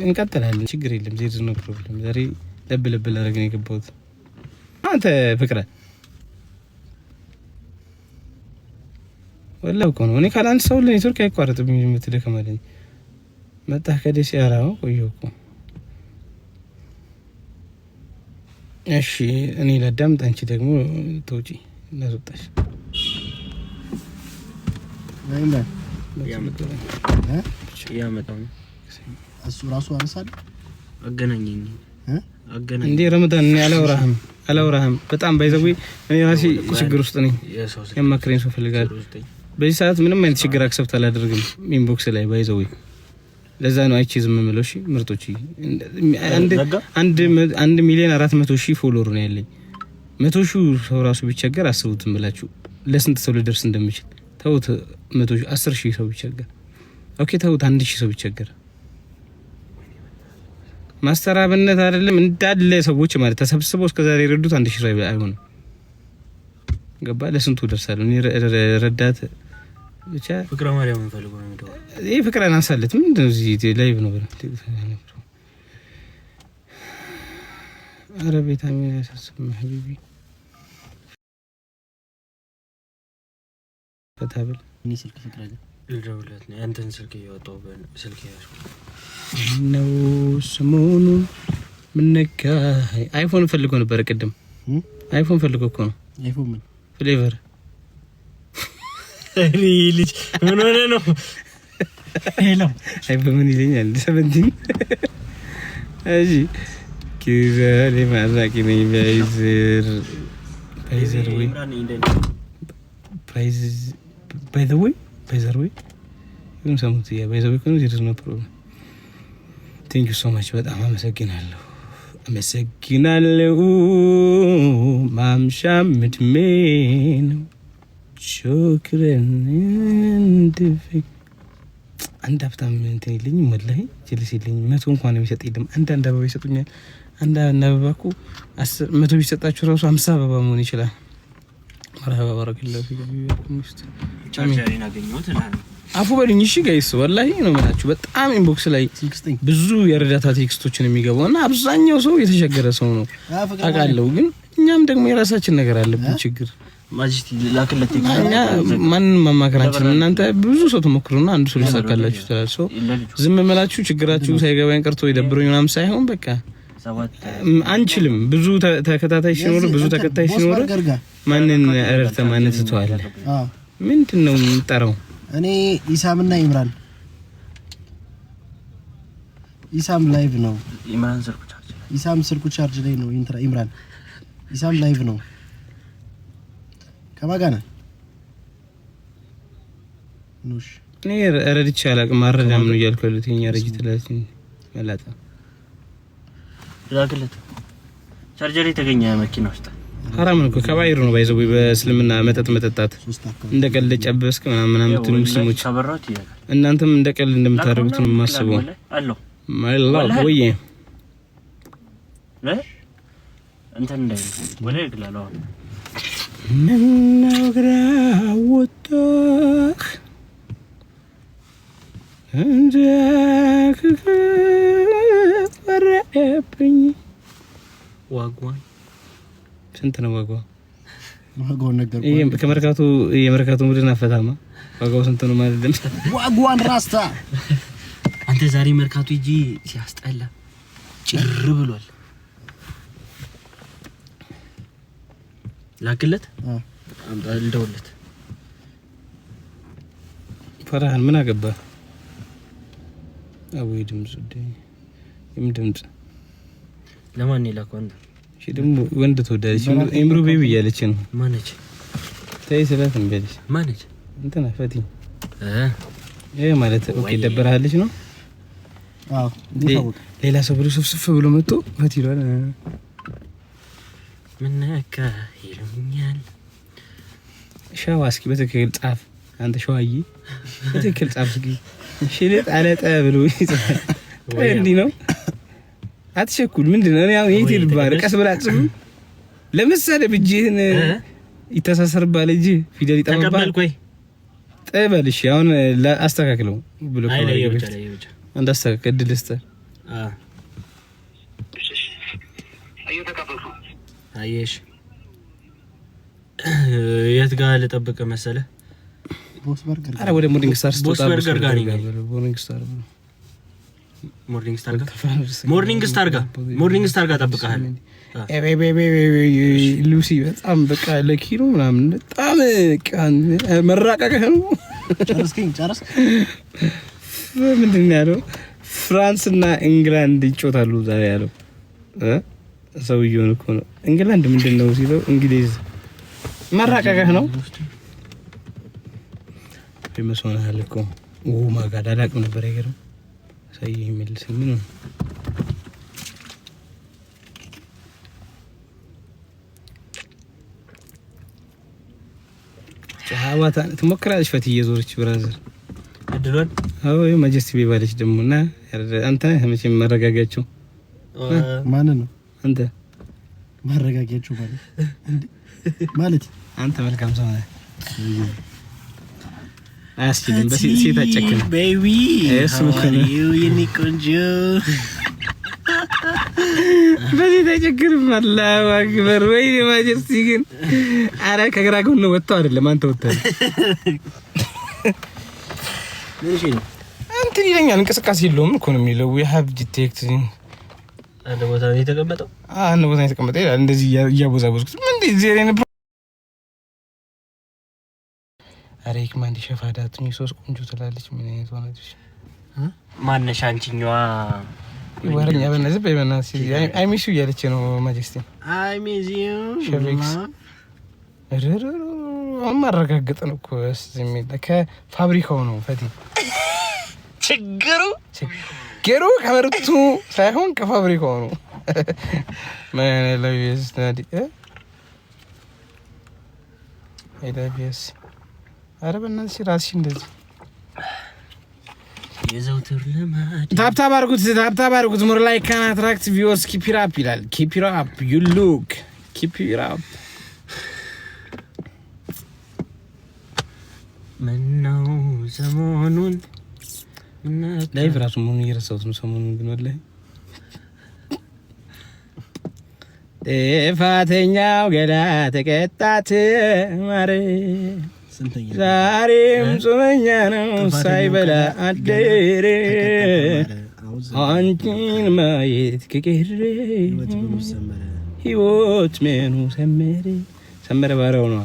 እንቀጥላለን ችግር የለም ዜድ ነው ፕሮብሌም ዛሬ ለብ ላደርገን የገባሁት አንተ ፍቅረ ወላሂ እኮ ነው እኔ ካላንተ ሰው ኔትወርክ አይቋረጥም የምትደከማለኝ መጣህ ከደስ ያራው ቆየሁ እኮ እሺ እኔ ለዳምጥ አንቺ ደግሞ ተውጪ እናስወጣሽ አይማ ያመጣው እሱ ራሱ አንሳል አገናኘኝ እንዴ ረመዳን እኔ አላወራህም በጣም ባይዘው እኔ ራሴ ችግር ውስጥ ነኝ የማክሬን ሰው ፈልጋለሁ በዚህ ሰዓት ምንም አይነት ችግር አክሰፕት አላደርግም ኢንቦክስ ላይ ባይዘው ለዛ ነው አይቺ ዝም ምሎሽ ምርጦች አንድ ሚሊዮን 400,000 ፎሎወር ነው ያለኝ 100,000 ሰው ራሱ ቢቸገር አስቡትም ብላችሁ ለስንት ሰው ልደርስ እንደምችል ተውት 110,000 ሰው ቢቸገር ኦኬ ተውት 1,000 ሰው ቢቸገር ማስተራብነት አይደለም እንዳለ ሰዎች ማለት ተሰብስበው እስከዛሬ ረዱት 1,000 ሰው አይሆንም ገባ ለስንቱ ደርሳለሁ እኔ ረዳት ብቻ ፍቅረ ማርያም እንፈልገው ነው እንደው ይሄ ፍቅረን አንሳለት ምንድነው እዚህ ላይቭ ነው ብለ አረቤታ ምን ያሳስም ሀቢቢ ከተብል እኔ ስልክ ፍቅረ ልደውልለት ነው አንተን ስልክ ያወጣው በስልክ ያሽው ነው ሰሞኑ ምን ነካ አይፎን ፈልጎ ነበር ቅድም አይፎን ፈልጎ እኮ ነው አይፎን ምን ፍሌቨር ሪሊ ምን ሆነ ነው ሄሎ አይፎን ምን ይለኛል 17 እሺ ኪዛሌ ማራቂ ነኝ ባይዘር ወይ ባይዘር ወይ ምን ሰሙት ያ ባይዘር ወይ ነው ዜር ነው ፕሮብሌም ቴንክ ዩ ሶ ማች በጣም አመሰግናለሁ ማምሻ ምድሜን ሾክረን እንድፍቅ አንድ ሀብታም እንትን የለኝም ወላሂ ጀልስ የለኝም 100 እንኳን የሚሰጥ የለም አንድ አበባ ይሰጡኛል አንድ አበባ እኮ 100 ቢሰጣችሁ ራሱ 50 አበባ መሆን ይችላል መርሃባ ባረከላሁ ፊክ ቻርጀሪን አገኘሁት አፉ በልኝ እሺ ጋይስ ወላሂ ነው ማለት በጣም ኢንቦክስ ላይ ብዙ የረዳታ ቴክስቶችን የሚገባውና አብዛኛው ሰው የተቸገረ ሰው ነው አቃለው ግን እኛም ደግሞ የራሳችን ነገር አለብን ችግር ማጂስቲ ላከለት እኛ ማንንም ማማከራችን እናንተ ብዙ ሰው ተሞክሩና አንዱ ሰው ሊሳካላችሁ ተላልሶ ዝም መላችሁ ችግራችሁ ሳይገባኝ ቀርቶ ይደብሩኝ ምናምን ሳይሆን በቃ አንችልም ብዙ ተከታታይ ሲኖር ብዙ ተከታይ ሲኖር ማንን እረርተ ማንን ተተዋለ ምንድነው የምጠራው እኔ ኢሳምና ኢምራን ኢሳም ላይቭ ነው ኢሳም ስልኩ ቻርጅ ላይ ነው ኢምራን ኢሳም ላይቭ ነው ከማጋና ኑሽ እኔ ረድቼ አላቅም ማረዳም ነው እያልኩለት የኛ ረጅት ለዚህ መላጣ ላከለት ቻርጀር የተገኘ መኪና ውስጥ حرام ነው ከባይሩ ነው ባይዘው በእስልምና መጠጥ መጠጣት እንደቀል ጨበስክ ምናምን ሙስሊሞች እናንተም እንደቀል እንደምታደርጉት ነው ማስበው አለው ማይላህ ወይ እንት እንደ ወለ ይግላለው ምን ነግራ ወጣህ እንጃክ ፈረብኝ ዋጓን ስንት ነው ዋጋው ነገር ከመርካቶ የመርካቶ ሙድና ፈታማ ዋጋው ስንት ነው ማለት ነው ዋጓን ራስታ አንተ ዛሬ መርካቶ ይጂ ሲያስጠላ ጭር ብሏል ላክለት አምጣልደውለት ፈራህን ምን አገባ አውይ ድምጽ ድምጽ ለማን ይላከው አንተ ደግሞ ወንድ ተወዳለች ኢምሩ ቤቢ እያለች ነው ማነች ታይ ሰላት እንበልሽ ማነች እንትና ፈቲ ይሄ ማለት ኦኬ ደበራለች ነው አዎ ሌላ ሰው ብሎ ስፍስፍ ብሎ መጥቶ ፈቲ ይላል ምን ነካ ይሉኛል ሻዋስኪ በትክክል ጻፍ አንተ ሻዋይ በትክክል ጻፍ እስኪ ሽልጥ አለጠ ብሎ ይጻፍ እንዴ ነው አትሸኩል ምንድነው ያው የት ይልባል ቀስ ብላጽም ለምሳሌ በእጅህን ይተሳሰርባል እጂ ፊደል ይጣባል ተቀበልኩኝ ጠበልሽ አሁን አስተካክለው ብሎ ካለ አንዳስተካከል ድልስተ አየሽ የት ጋር ልጠብቅ መሰለህ? ቦስ በርገር። አረ ወደ ሞርኒንግ ስታር ስትወጣ ቦስ በርገር ጋር ነኝ። ሞርኒንግ ስታር ጋር ጠብቀሃል። ሉሲ በጣም በቃ ለኪሎ ምናምን በጣም መራቀቀህ ነው። ጨርስ። ምንድን ነው ያለው? ፍራንስ እና ኢንግላንድ ይጮታሉ ዛሬ ያለው ሰውዬው እኮ ነው። ኢንግላንድ ምንድን ነው ሲለው እንግሊዝ መራቀቀህ ነው። በመስዋዕት እኮ ማጋዳ አላውቅም ነበር። አይገርም ሳይ የሚልስ ምን ነው ጫዋታ ትሞክራለች ፈት እየዞረች ብራዘር አድሯል። አዎ የማጀስቲ ቤባለች ደሞና አንተ መቼም ማረጋጋቸው ማን ነው? አንተ ማረጋጋቸው ማለት አንተ መልካም ሰው ነህ። አስኪልም በሴት አጨክነ ቤቢ እሱ ከነ የኔ ቆንጆ በሴት አጨክንም አላህ አክበር። ወይ ማጀስቲ ግን አረ ከግራ ጎን ወጣው አይደለም አንተ ወጣህ ለሽ አንተ ይለኛል። እንቅስቃሴ የለውም እኮ ነው የሚለው we have detected አንድ ቦታ ነው የተቀመጠው። አንድ ቦታ ነው የተቀመጠው ይላል። እንደዚህ እያቦዛቦዝኩት ምን እንደ ዜሬን አሬክ ማንዲ ሸፋዳት ነው ሶስት ቆንጆ ትላለች። ምን አይነት ሆነች? ማነሽ አንቺኛዋ ወረኛ በነዚህ በእናትሽ አይ ሚስ ዩ ያለች ነው ማጀስቲ አይ ሚስ ዩ ሸቪክስ ማረጋገጥ ነው እኮ ስሚል ከፋብሪካው ነው ፈቲ ችግሩ ከመርቱ ሳይሆን ከፋብሪካው ነው። ማን ለቪስ ታዲ አይዳቢስ አረ በእናትሽ ራስሽ እንደዚህ የዘውትር ለማድ ታፕታፕ አድርጉት ሞር ላይ ካን አትራክት ቪውስ ኪፕ ኢት አፕ ይላል። ኪፕ ኢት አፕ ዩ ሉክ ኪፕ ኢት አፕ ምነው ሰሞኑን ላይቭ ራሱ ምን እየረሳሁት ነው ሰሞኑን ግን ወላሂ ጥፋተኛው ገላ ተቀጣት ማረ ዛሬም ጾመኛ ነው ሳይበላ አደረ አንቺን ማየት ከቀረ ህይወት ምኑ ሰመረ ባረው ነው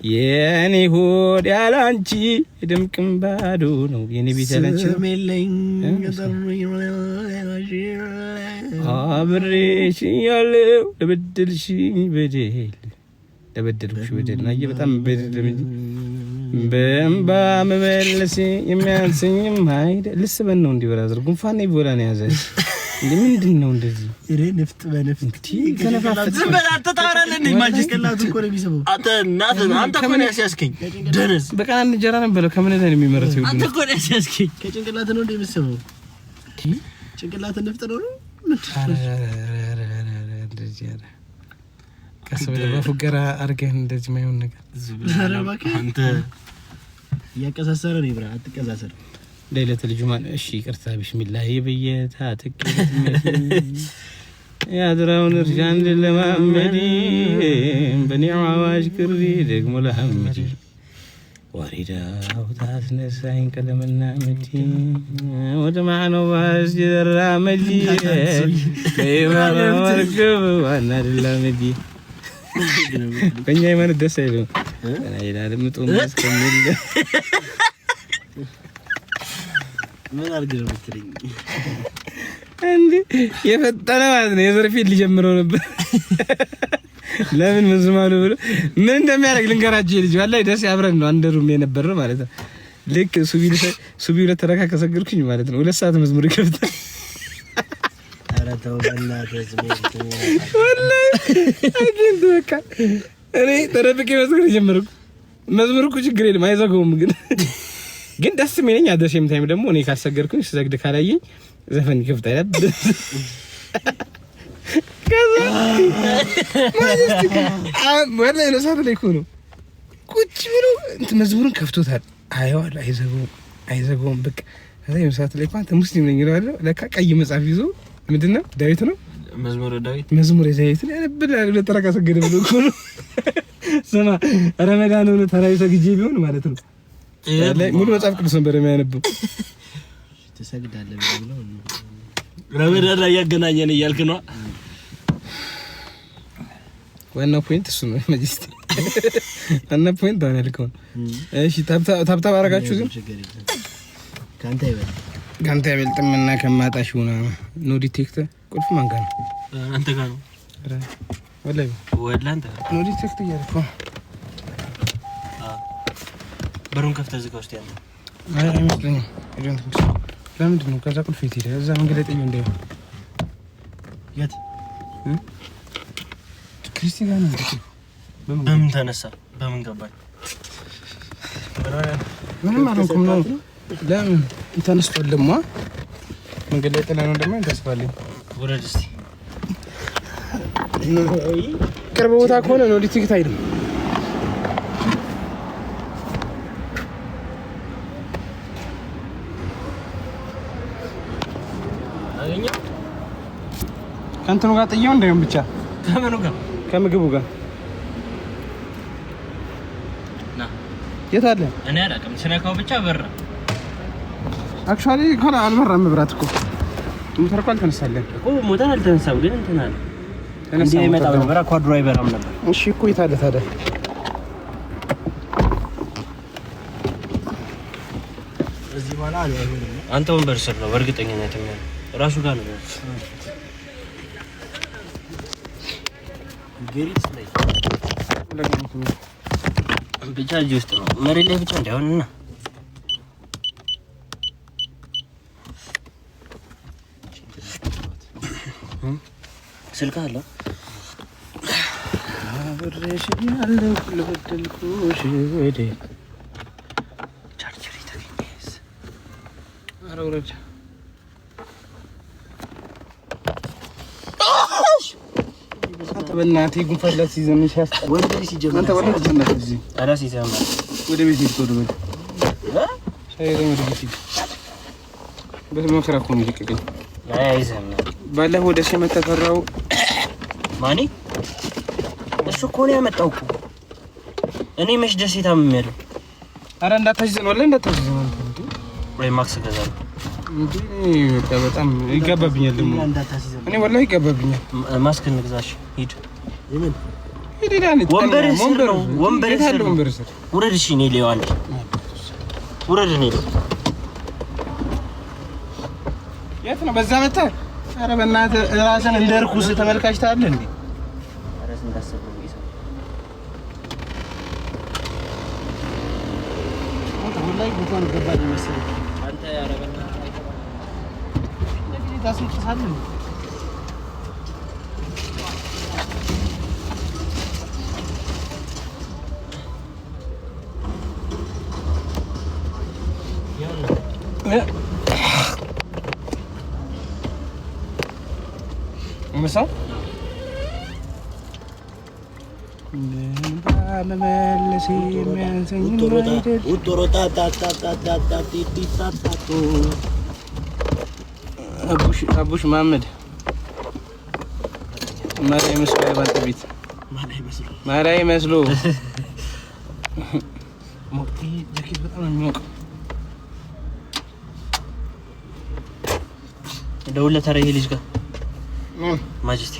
የኔ ሆድ ያላንቺ ድምቅም ባዶ ነው የኔ ቤት ያላንቺ አብሬሽ ያለው ለበደልሽኝ በደል ናይ በጣም በደል በእምባ መመለስ የሚያንሰኝም አይደ ልስበን ነው እንዲህ ብራዘር ጉንፋን ይቦላ ነው ያዘሽ እንዴ ምንድነው እንደዚህ እሬ ንፍጥ በንፍጥ ከነፋፈት ዝም በል አትጣራለን እንዴ ማጅስከላቱ እኮ ነው የሚሰበው አንተ እኮ ነው ያስያዝከኝ ደነስ በቃ አንድ እንጀራ ነበር ከምን ላይ ነው የሚመረተው አንተ እኮ ነው ያስያዝከኝ ከጭንቅላት ነው እንዴ የሚሰበው ጭንቅላት ንፍጥ ነው እንደዚህ ያለ ከሰበለ በፉገራ አርገህ እንደዚህ ማይሆን ነገር አንተ ያቀሳሰረ ነው ይብራ አትቀሳሰር ለይለተ ልጁማን እሺ ይቅርታ ቢስሚላህ ይበየታ ተቀበል ያድራውን እርሻን ለማመዲ በኒዓዋጅ ቅሪ ደግሞ ለሐመዲ ወሪዳው ታስነሳኝ ቀለምና መዲ ወደ ማዕነው ባስ ይራመዲ በይባራ ወርገብ ዋና ለላመዲ ከኛ የማን ደስ አይለው አይላል ምጡም እስከሚል ምን አርገው ምትልኝ እንዴ የፈጠነ ማለት ነው የዘርፊት ሊጀምረው ነበር ለምን መዝማሉ ብሎ ምን እንደሚያደርግ ልንገራችሁ ልጅ ወላሂ ደስ ያብረን ነው አንደሩም የነበረ ማለት ነው ልክ ሱቢ ለተረካ ከሰገርኩኝ ማለት ነው 2 ሰዓት መዝሙር ይከፍታል ኧረ ተው በእናትህ ወላሂ አግኝቶ በቃ እኔ ተረብቄ መዝሙር እኮ ችግር የለም አይዘጋውም ግን ደስ የሚለኝ አደረሰም ታይም ደግሞ እኔ ካልሰገርኩኝ ስሰግድ ካላየኝ ዘፈን ይከፍታል ወላሂ ለሳት ላይ እኮ ነው ቁጭ ብሎ እንትን መዝሙርን ከፍቶታል አይዋል አይዘጋውም በቃ አይ ሰዓት ላይ ፓንት ሙስሊም ነኝ ይላል። ለካ ቀይ መጽሐፍ ይዞ ምንድነው ዳዊት ነው መዝሙረ ዳዊት ነው ያነብላል። ለተረካ ሰገደ ብሎ እኮ ነው። ስማ ረመዳን ነው ተራይ ሰግጄ ቢሆን ማለት ነው ሙሉ መጽሐፍ ቅዱስ ነበር የሚያነበው። ተሰግዳለህ ብለው ረመዳን ላይ ያገናኘን እያልክ ነው። ዋናው ፖይንት እሱ ነው ማጂስቲ ዋናው ፖይንት ነው ያልከው። እሺ ታብታብ አረጋችሁ ግን ካንተ አይበልጥም እና ከማጣሽ ሆና ኖ ዲቴክተር ቁልፍ ማን ጋር ነው? አንተ ጋር ነው። ወላሂ አንተ ኖ ዲቴክተር እያልከው በሩን ከፍተህ ዝጋው እስቲ አንተ። አይ አይመስለኝም። ለምንድን ነው ከዛ ቁልፍ ይሄድ እዛ መንገድ ላይ ጥዩ እንደው የት ክርስቲያን ነው? በምን ተነሳ? በምን ገባኝ? ምንም አልሆንኩም ነው። ለምን ተነስቷል? ደማ መንገድ ላይ ጥላ ነው ደማ ተስፋለኝ። ወረድ እስቲ ቅርብ ቦታ ከሆነ ነው ዲቴክት አይደለም። አገኘ ከእንትኑ ጋር ጥየው እንደውም ብቻ ከምኑ ጋር ከምግቡ ጋር ና የት አለ? እኔ አላውቅም። ስነካው ብቻ በራ። አክቹአሊ ኮላ አልበራም። መብራት እኮ ሞተር እኮ አልተነሳለን እኮ ሞተር አልተነሳም፣ ግን እንትን አለ እንዴ ይመጣው ነበር። ኳድሮ አይበራም ነበር። እሺ እኮ የት አለ ታዲያ? እዚህ በኋላ አይሆንም። አንተ ወንበር ስር ነው በእርግጠኝነት የሚሆነው ራሱ ጋር ነው። ገሪት ላይ ብቻ እጅ ውስጥ ነው መሬት ላይ ብቻ እንዳይሆንና ስልክ አለ አብሬሽ ያለው ለበደልኩሽ ወዴ ቻርጀር ይተገኘስ አረውረጃ በእናትህ ጉንፋን ሲዘን ሲያስጠላ ወንድ ልጅ ሲጀምር አንተ ወላሂ ተነሳ እዚህ አራስ ይዘማ ወደ ቤት ሄድ ወደ ቤት ሻይረም ወደ ቤት በመከራ እኮ ነው ይቀቀኝ። አይ አይዘማ ባለፈው ወደ ሸመተ ተፈራው ማኒ እሱ እኮ ነው ያመጣው እኮ እኔ መች ደሴታም የሚያለው። አረ እንዳታዝዘን ወላሂ እንዳታዝዘን አንተ ወይ ማክስ ገዛል እንዴ በቃ በጣም ይጋባብኛል። ደግሞ እኔ ወላሂ ይጋባብኛል። ማስክ እንግዛሽ ሂድ የምን ሂድ ይላል። ወንበር ስር ውረድ። እሺ እኔ ሌው አንዴ ውረድ። እኔ የት ነው በዛ መጣ? አረ በእናትህ ራስን እንደ ርኩስ ተመልካች ታያለህ እንዴ? አረስ እንዳሰበው ይሰው አንተ ወላሂ ጉንፋን ገባኝ መሰለኝ። አንተ ያረበና ለዚህ ታስነሳለህ። ምሳው ባለመለሲ የሚያንሰኝ አቡሽ መሀመድ ማላይ መስሎ ባንተ ቤት ማላይ መስሎ ሞቂ ጃኬት በጣም ነው የሚሞቀው። ደውለህ ታዲያ ይሄ ልጅ ጋር ማጀስቲ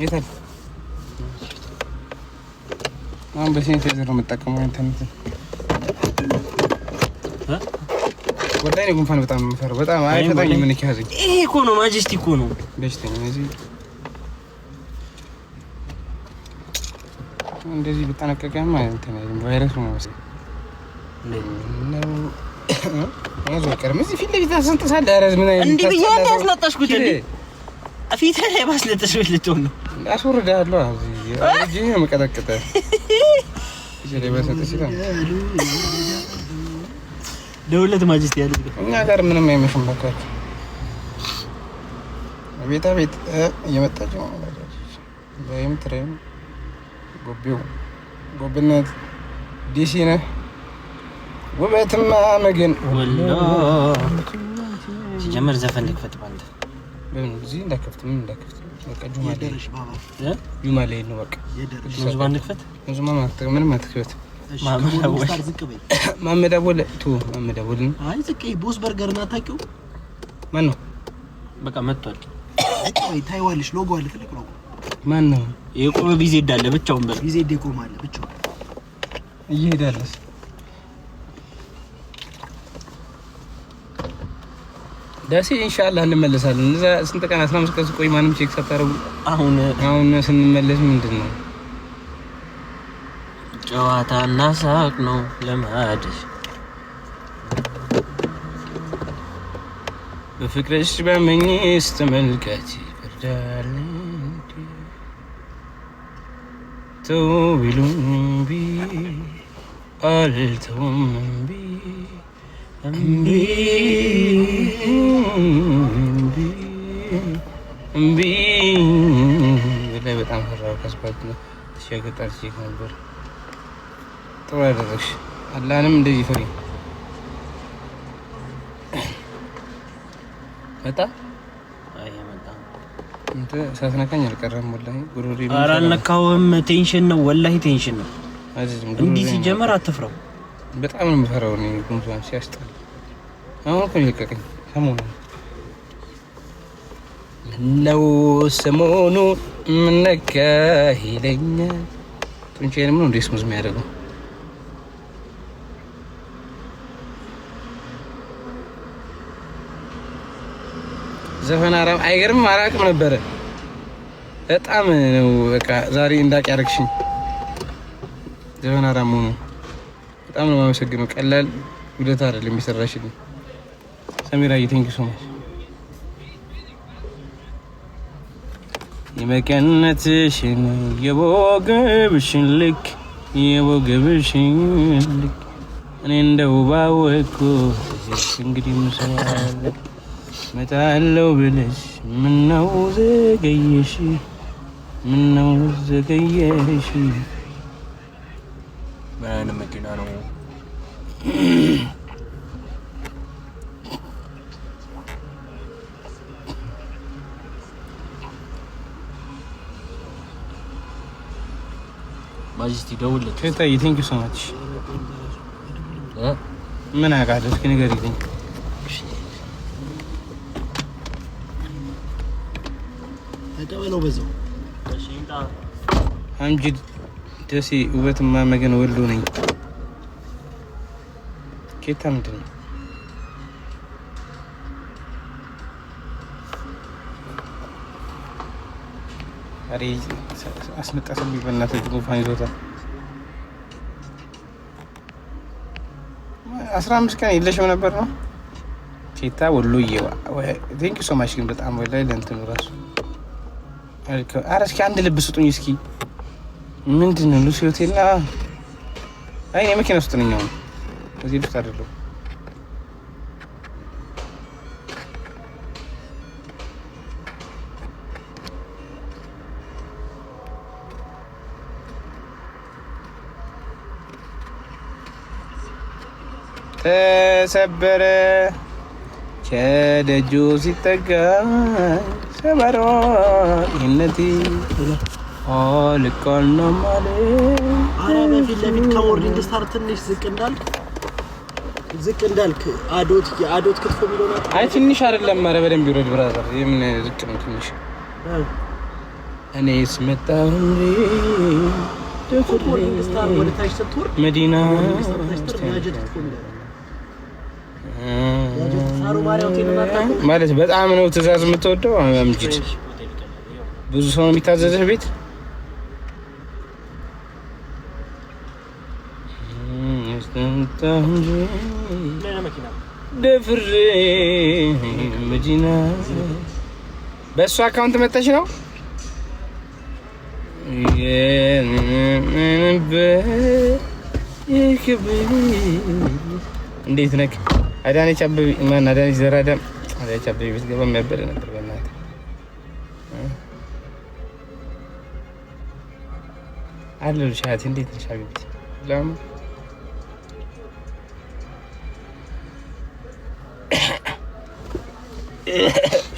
የታል? አሁን በሴንቴዘር ነው የምጠቀመው ኢንተርኔት ወላሂ ነው። ጉንፋን በጣም የምፈራው በጣም አይፈታኝ። ምን ይካዘኝ? ይሄ እኮ ነው ማጀስቲ እኮ ነው በሽተኛ እዚህ እንደዚህ በተነቀቀማ እንትን ቫይረስ ነው መሰለኝ ነው አዘቀርም እዚህ ፊት ለፊት አስንጥሳለህ። ኧረ ምን አይነት እንዴ ብዬሽ አንተ ያስነጣሽኩት እንዴ ፊት ላይ ባስለጠሽው ልትሆን ነው። አስወርዳለሁ እዚህ አጂ መቀጠቀጠ እዚህ ላይ ባሰጠሽ ይላል። ደውለት ማጀስቲ ያለ እኛ ጋር ምንም አይመሽም። በቃ ቤታ ቤት እየመጣች ነው ወይም ትሬን ጎብነት ዲሲ ነህ ውበትማ መገን ወሎ ሲጀመር ዘፈን ልክፈት ባንተ በምን እዚህ እንዳከፍት ምን እንዳከፍት በቃ ጁማ ላይ ነው በቃ ሙዝማን ልክፈት ሙዝማን ምንም አትክፈት ማመዳ ቦለ አይ ዝቅ ቦስ በርገር እና ታውቂው ማን ነው በቃ መጥቷል አይ ታይዋልሽ ሎጎ አለ ትልቅ ሎጎ ማን ነው የቆመ ቢዜ እንዳለ ብቻውን በል ቢዜ ይቆማል ብቻውን እየሄዳለስ ደሴ ኢንሻአላህ እንመለሳለን እዛ ስንት ቀን 15 ቀን ቆይ ማንም ቼክ ሳታረጉ አሁን ስንመለስ ምንድነው ጨዋታና ሳቅ ነው ለማድሽ በፍቅርሽ በመኝስ ተመልከች ይፈርዳል ተውቢሉምቢ አልተውምቢ እምቢ ወላሂ በጣም ፈራሁ ከስፓልት ነው ተሸገጣል ሲክ ነበር ጥሩ አደረግሽ አላህንም እንደዚህ ፈሪ መጣ እንት ሳትነካኝ አልቀረም ወላሂ ጉሮሬ ኧረ አልነካውም ቴንሽን ነው ወላሂ ቴንሽን ነው እንዲህ ሲጀመር አትፍራው በጣም ነው የምፈራው እኔ ጉንፋን ሲያስጠላ አሁን እኮ ይለቀቀኝ ሰሞኑን ምን ነካ ይለኛል ጡንቻዬንም ነው እንዴስ ሙዝ የሚያደርገው ዘፈን አራም አይገርም አራቅም ነበረ በጣም ነው በቃ ዛሬ እንዳቅ ያረክሽኝ ዘፈን አራም ነው በጣም ነው የማመሰግነው ቀላል ውለታ አይደለም የሚሰራሽልኝ ሰሚራዬ ቴንክ ዩ ሶ ማች የመቀነትሽን የወገብሽን ልክ እኔ እንደው ባወቅኩ እንግዲህ ምሰዋለ መጣለው ብለሽ ምነው ዘገየሽ ምን መኪና ነው ማጂስቲ ደውልለት ከታይ ቴንክ ዩ ሶ ማች ምን አቃደስ ከነገርልኝ ተደወለው በዛው እሺንታ አምጂድ ደሴ ውበትማ መገን ወሎ ነኝ ኬታ ምንድነው አሬ አስመጣሰኝ በእናትህ ጉንፋን ይዞታል 15 ቀን የለሽም ነበር ነው ኬታ ወሎዬዋ ቴንክ ዩ ሶ ማች ግን በጣም ወላሂ ለእንትኑ ራሱ ኧረ እስኪ አንድ ልብ ስጡኝ እስኪ ምንድነው ሉሲ ሆቴልና አይ እኔ መኪና ውስጥ ነኝ አሁን እዚህ ውስጥ አይደለሁም ተሰበረ ከደጁ ሲጠጋ ሰበሮ ይነቲ አልቆና ማለት አረ በፊት ለፊት ከሞርኒንግ ስታር ትንሽ ዝቅ እንዳልክ የአዶት ክትፎ ሚሊዮን አይ ትንሽ አይደለም ማረ በደንብ ይወርድ ብራዘር የምን ዝቅ ነው ትንሽ እኔስ መጣሁ ሞርኒንግ ስታር ወደ ታች ስትወርድ መዲና ማለት በጣም ነው ትእዛዝ የምትወደው አምጂድ ብዙ ሰው ነው የሚታዘዝህ ቤት ደፍሬ መዲና በእሱ አካውንት መተሽ ነው እንዴት ነክ አዳነች አበቢ ማን አዳነች ዘራዳም አዳነች አበቢ ቤት ገባ የሚያበደ ነበር በእናትህ አለው ሻት እንዴት ነሽ ሀቢብቲ? ለምን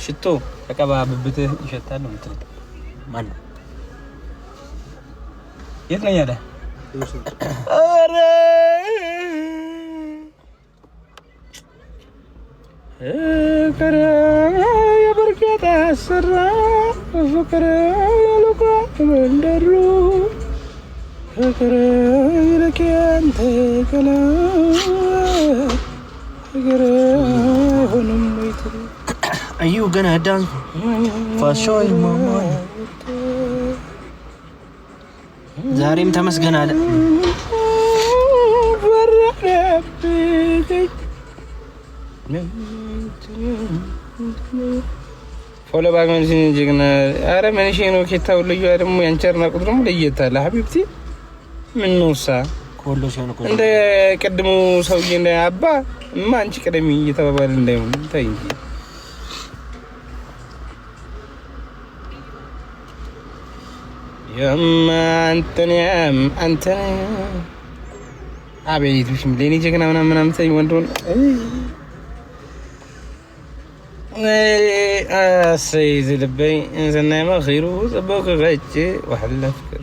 ሽቶ ተቀባ ብብትህ ይሸታል ነው እንትን ማን ነው? የት ነው ያለ? አረ ፍቅር የበርገታ ስራ ፍቅር ያለቋ መንደሩ ፍቅር ይለከንተ ከላ ፍቅር ሆነም ወይት አዩ ገና ዳንስ ፋሾይ ማማ ዛሬም ተመስገን አለ ፎሎ ባግመን ጀግና አረ መንሽ ነው ከታው ልዩ አይደለም ያንቸርና ቁጥሩም ለየታለ ሀቢብቲ ምን ነውሳ ኮሎ ሲሆን ኮሎ እንደ ቀድሞ ሰውዬ እንደ አባ አንቺ ቀደሚ እየተባባለ እንዳይሆን ታይ እንጂ አንተ አቤት ብሽም ለኔ ጀግና ምናምን ታይ ወንዶን سيد لبي انزلنا ما خيرو طبوك غجي وحلا فكر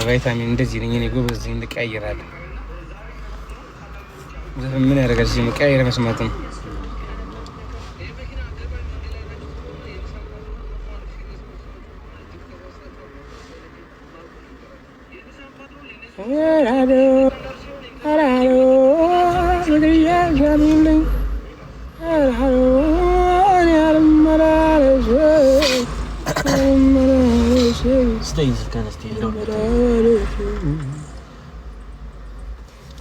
فيتامين እንደዚህ ነኝ እኔ ጎበዝ እንቀይራለን ምን ያደርጋል እዚህ መቀየር መስማት ነው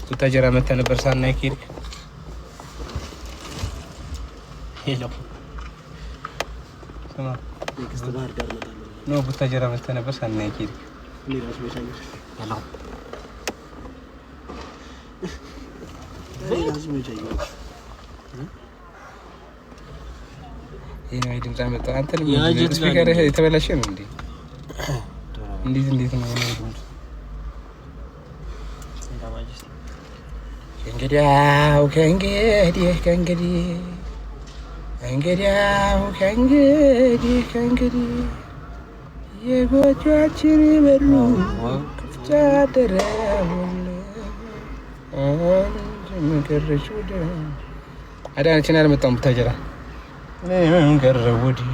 ቡታጀራ መተህ ነበር ሳናይ ኬክ ሄሎ ሰማ ከስተባር ጋር መጣ ነው ቡታጀራ መተህ ነበር ሳናይ ኬክ ሊራስ መቻኝ ሄሎ ሊራስ መቻኝ ይሄ ነው ድምጽ አመጣ አንተ ለምን ስፒከር የተበላሸ ነው እንዴ እንዴት ነው ነው ከእንግዲህ የጎጆአችን በሩ ክፍት አደረሁልህ አንተ አዳነችን አልመጣም ቡታጀራ ቀረው ወዲህ